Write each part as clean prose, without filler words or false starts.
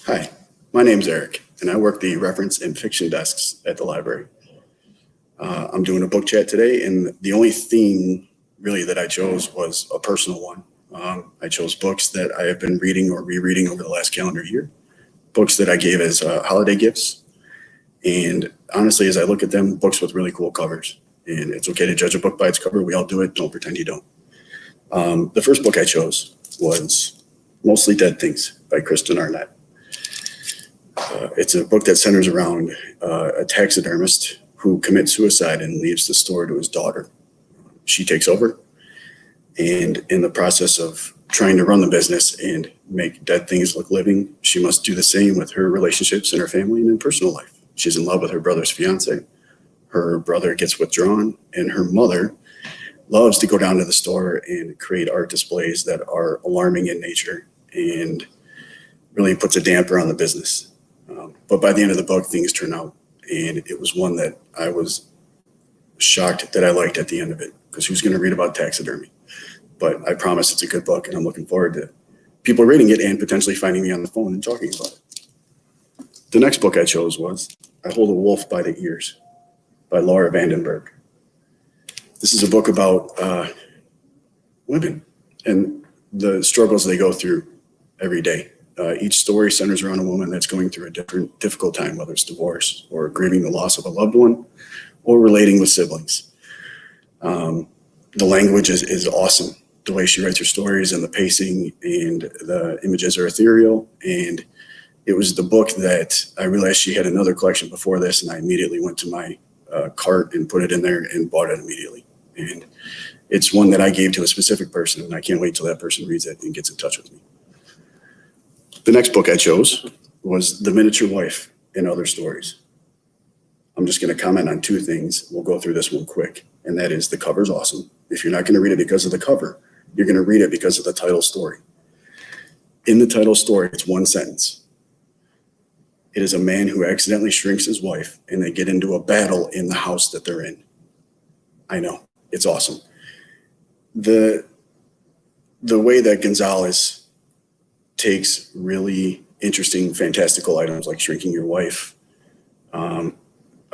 Hi, my name's Eric, and I work the reference and fiction desks at the library. I'm doing a book chat today, and the only theme really that I chose was a personal one. I chose books that I have been reading or rereading over the last calendar year, books that I gave as holiday gifts. And honestly, as I look at them, books with really cool covers. And it's okay to judge a book by its cover. We all do it. Don't pretend you don't. The first book I chose was Mostly Dead Things by Kristen Arnett. It's a book that centers around a taxidermist who commits suicide and leaves the store to his daughter. She takes over, and in the process of trying to run the business and make dead things look living, she must do the same with her relationships in her family and in personal life. She's in love with her brother's fiance. Her brother gets withdrawn, and her mother loves to go down to the store and create art displays that are alarming in nature and really puts a damper on the business. But by the end of the book, things turn out, and it was one that I was shocked that I liked at the end of it, because who's going to read about taxidermy? But I promise it's a good book, and I'm looking forward to people reading it and potentially finding me on the phone and talking about it. The next book I chose was I Hold a Wolf by the Ears by Laura Vandenberg. This is a book about women and the struggles they go through every day. Each story centers around a woman that's going through a difficult time, whether it's divorce or grieving the loss of a loved one or relating with siblings. The language is awesome. The way she writes her stories and the pacing and the images are ethereal. And it was the book that I realized she had another collection before this, and I immediately went to my cart and put it in there and bought it immediately. And it's one that I gave to a specific person, and I can't wait till that person reads it and gets in touch with me. The next book I chose was The Miniature Wife and Other Stories. I'm just going to comment on two things. We'll go through this one quick, and that is the cover's awesome. If you're not going to read it because of the cover, you're going to read it because of the title story. In the title story, it's one sentence. It is a man who accidentally shrinks his wife, and they get into a battle in the house that they're in. I know, it's awesome. The way that Gonzales takes really interesting, fantastical items like shrinking your wife, a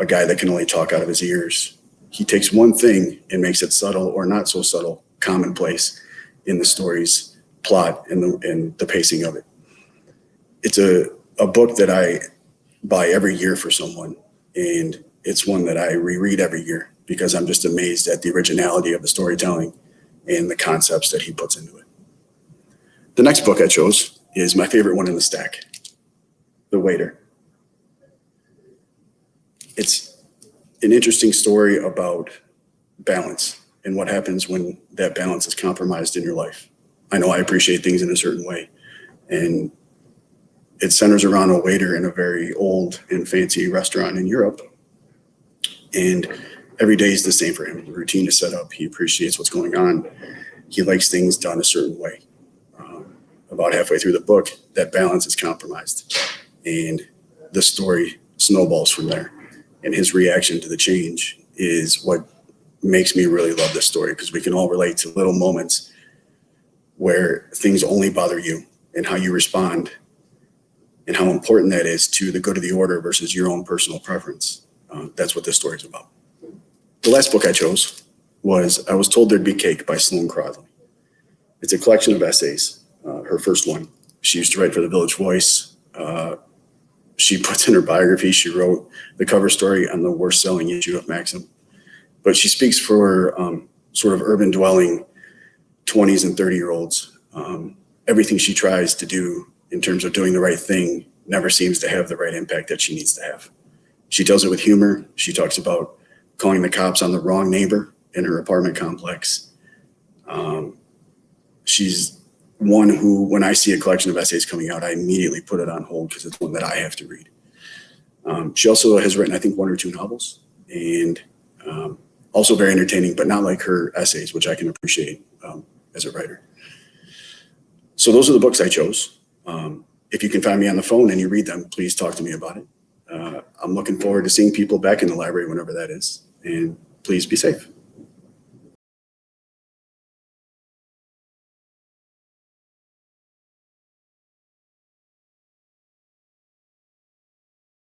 guy that can only talk out of his ears. He takes one thing and makes it subtle or not so subtle, commonplace in the story's plot and the pacing of it. It's a book that I buy every year for someone, and it's one that I reread every year because I'm just amazed at the originality of the storytelling and the concepts that he puts into it. The next book I chose is my favorite one in the stack, The Waiter. It's an interesting story about balance and what happens when that balance is compromised in your life. I know I appreciate things in a certain way, and it centers around a waiter in a very old and fancy restaurant in Europe. And every day is the same for him. The routine is set up. He appreciates what's going on. He likes things done a certain way. About halfway through the book, that balance is compromised, and the story snowballs from there. And his reaction to the change is what makes me really love this story, because we can all relate to little moments where things only bother you and how you respond and how important that is to the good of the order versus your own personal preference. That's what this story is about. The last book I chose was I Was Told There'd Be Cake by Sloane Crosley. It's a collection of essays. Her first one. She used to write for the Village Voice. She puts in her biography, she wrote the cover story on the worst selling issue of Maxim. But she speaks for sort of urban dwelling 20s and 30-year-olds. Everything she tries to do in terms of doing the right thing never seems to have the right impact that she needs to have. She tells it with humor. She talks about calling the cops on the wrong neighbor in her apartment complex. She's one who, when I see a collection of essays coming out, I immediately put it on hold because it's one that I have to read. She also has written, I think, 1 or 2 novels, and also very entertaining, but not like her essays, which I can appreciate as a writer. So those are the books I chose. If you can find me on the phone and you read them, please talk to me about it. I'm looking forward to seeing people back in the library whenever that is, and please be safe.